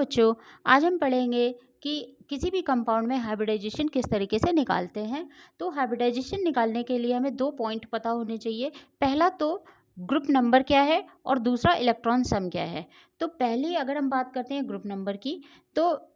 बच्चों, आज हम पढ़ेंगे कि किसी भी कंपाउंड में हाइब्रिडाइजेशन किस तरीके से निकालते हैं। तो हाइब्रिडाइजेशन निकालने के लिए हमें 2 पॉइंट पता होने चाहिए। पहला तो ग्रुप नंबर क्या है और दूसरा इलेक्ट्रॉन सम क्या है। तो पहले अगर हम बात करते हैं ग्रुप नंबर की, तो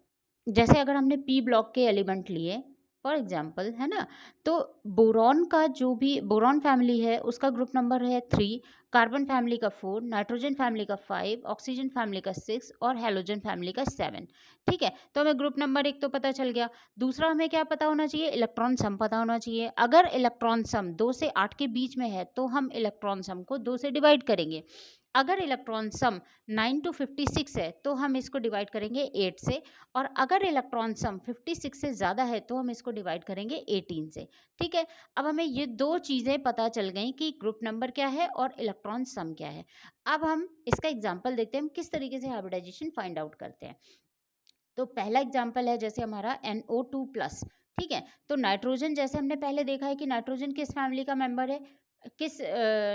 जैसे अगर हमने पी ब्लॉक के एलिमेंट लिए फॉर एग्जांपल, है ना, तो बोरॉन का जो भी बोरॉन फैमिली है उसका ग्रुप नंबर है 3, कार्बन फैमिली का 4, नाइट्रोजन फैमिली का 5, ऑक्सीजन फैमिली का 6 और हेलोजन फैमिली का 7। ठीक है, तो हमें ग्रुप नंबर 1 तो पता चल गया। दूसरा हमें क्या पता होना चाहिए, इलेक्ट्रॉन सम पता होना चाहिए। अगर इलेक्ट्रॉन सम 2 से 8 के बीच में है तो हम इलेक्ट्रॉन सम को 2 से डिवाइड करेंगे। अगर इलेक्ट्रॉन सम 9 to 56 है तो हम इसको डिवाइड करेंगे 8 से, और अगर इलेक्ट्रॉन सम 56 से ज़्यादा है तो हम इसको डिवाइड करेंगे 18 से। ठीक है, अब हमें ये 2 चीज़ें पता चल गई कि ग्रुप नंबर क्या है और इलेक्ट्रॉन सम क्या है। अब हम इसका एग्जाम्पल देखते हैं, हम किस तरीके से हाइब्रिडाइजेशन फाइंड आउट करते हैं। तो पहला एग्जाम्पल है जैसे हमारा NO2+। ठीक है, तो नाइट्रोजन, जैसे हमने पहले देखा है कि नाइट्रोजन किस फैमिली का मेंबर है, किस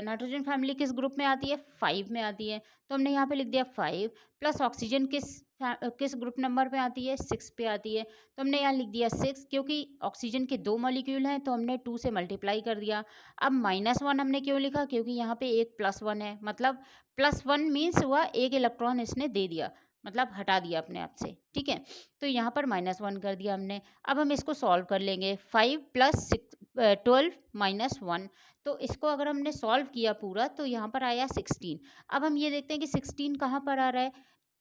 नाइट्रोजन फैमिली किस ग्रुप में आती है, 5 में आती है। तो हमने यहाँ पे लिख दिया 5 प्लस ऑक्सीजन किस ग्रुप नंबर पे आती है, 6 पे आती है। तो हमने यहाँ लिख दिया 6, क्योंकि ऑक्सीजन के 2 मॉलिक्यूल हैं तो हमने 2 से मल्टीप्लाई कर दिया। अब -1 हमने क्यों लिखा, क्योंकि यहाँ पे एक +1 है, मतलब +1 मीन्स हुआ एक इलेक्ट्रॉन इसने दे दिया, मतलब हटा दिया अपने आप से। ठीक है, तो यहाँ पर -1 कर दिया हमने। अब हम इसको सॉल्व कर लेंगे, 5 + 12 - 1। तो इसको अगर हमने सॉल्व किया पूरा तो यहाँ पर आया 16। अब हम ये देखते हैं कि 16 कहाँ पर आ रहा है,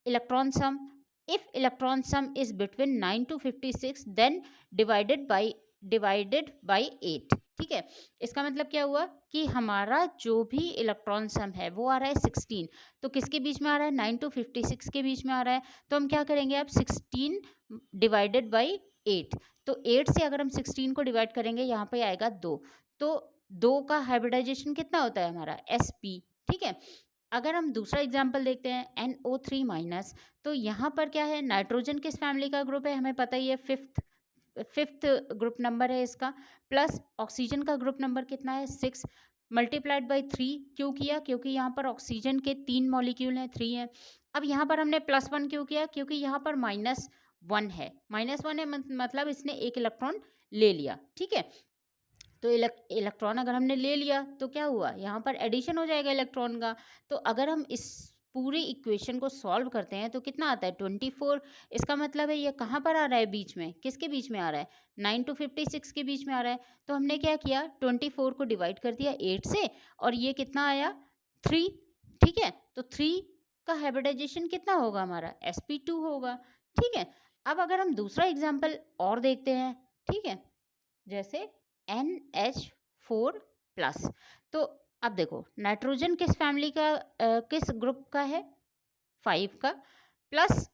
electron sum. If electron sum is between 9 to 56 then divided by 8। ठीक है, इसका मतलब क्या हुआ कि हमारा जो भी इलेक्ट्रॉन सम है वो आ रहा है 16। तो किसके बीच में आ रहा है, 9 to 56 के बीच में आ रहा है। तो हम क्या करेंगे, अब 16 डिवाइडेड बाई 8। तो 8 से अगर हम 16 को डिवाइड करेंगे यहाँ पे आएगा 2। तो 2 का हाइब्रिडाइजेशन कितना होता है हमारा, sp। ठीक है, अगर हम दूसरा एग्जाम्पल देखते हैं NO3-, तो यहाँ पर क्या है, नाइट्रोजन किस फैमिली का ग्रुप है हमें पता ही है, फिफ्थ ग्रुप नंबर है इसका, प्लस ऑक्सीजन का ग्रुप नंबर कितना है, 6 मल्टीप्लाइड बाई 3। क्यों किया, क्योंकि यहाँ पर ऑक्सीजन के 3 मॉलिक्यूल हैं, 3 हैं। अब यहाँ पर हमने +1 क्यों किया, क्योंकि यहाँ पर -1 है, -1 है मतलब इसने एक इलेक्ट्रॉन ले लिया। ठीक है, तो इलेक्ट्रॉन अगर हमने ले लिया तो क्या हुआ, यहाँ पर एडिशन हो जाएगा इलेक्ट्रॉन का। तो अगर हम इस पूरी इक्वेशन को सॉल्व करते हैं तो कितना आता है, 24। इसका मतलब है ये कहाँ पर आ रहा है, बीच में, किसके बीच में आ रहा है, 9 to 56 के बीच में आ रहा है। तो हमने क्या किया, 24 को डिवाइड कर दिया 8 से, और ये कितना आया, 3। ठीक है, तो 3 का हाइब्रिडाइजेशन कितना होगा हमारा, sp2 होगा। ठीक है, अब अगर हम दूसरा एग्जाम्पल और देखते हैं, ठीक है, जैसे NH4+। तो अब देखो, नाइट्रोजन किस फैमिली का किस ग्रुप का है, 5 का, प्लस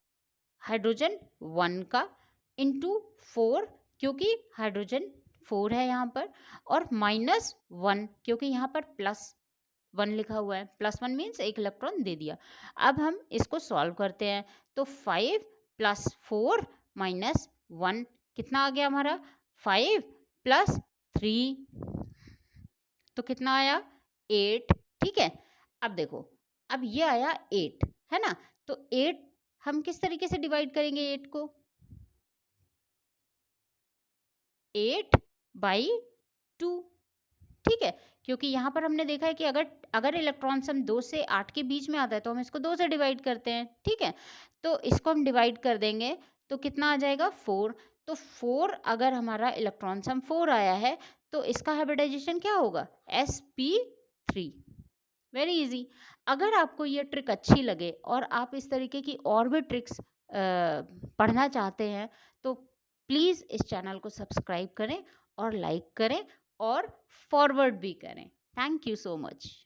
हाइड्रोजन 1 का, इंटू 4, क्योंकि हाइड्रोजन 4 है यहाँ पर, और -1 क्योंकि यहाँ पर +1 लिखा हुआ है। +1 मीन्स एक इलेक्ट्रॉन दे दिया। अब हम इसको सॉल्व करते हैं, तो 5 + 4 - 1 कितना आ गया हमारा, 5 + 3, तो कितना आया, 8। ठीक है, अब देखो, अब ये आया 8, है ना। तो 8 हम किस तरीके से डिवाइड करेंगे 8 को, 8/2। ठीक है, क्योंकि यहाँ पर हमने देखा है कि अगर अगर इलेक्ट्रॉन सम 2 से 8 के बीच में आता है तो हम इसको 2 से डिवाइड करते हैं। ठीक है, तो इसको हम डिवाइड कर देंगे तो कितना आ जाएगा, 4। तो 4 अगर हमारा इलेक्ट्रॉन सम 4 आया है तो इसका हाइब्रिडाइजेशन क्या होगा, sp3। Very easy. अगर आपको ये ट्रिक अच्छी लगे और आप इस तरीके की और भी ट्रिक्स पढ़ना चाहते हैं तो प्लीज़ इस चैनल को सब्सक्राइब करें और लाइक करें और फॉरवर्ड भी करें। Thank you so much.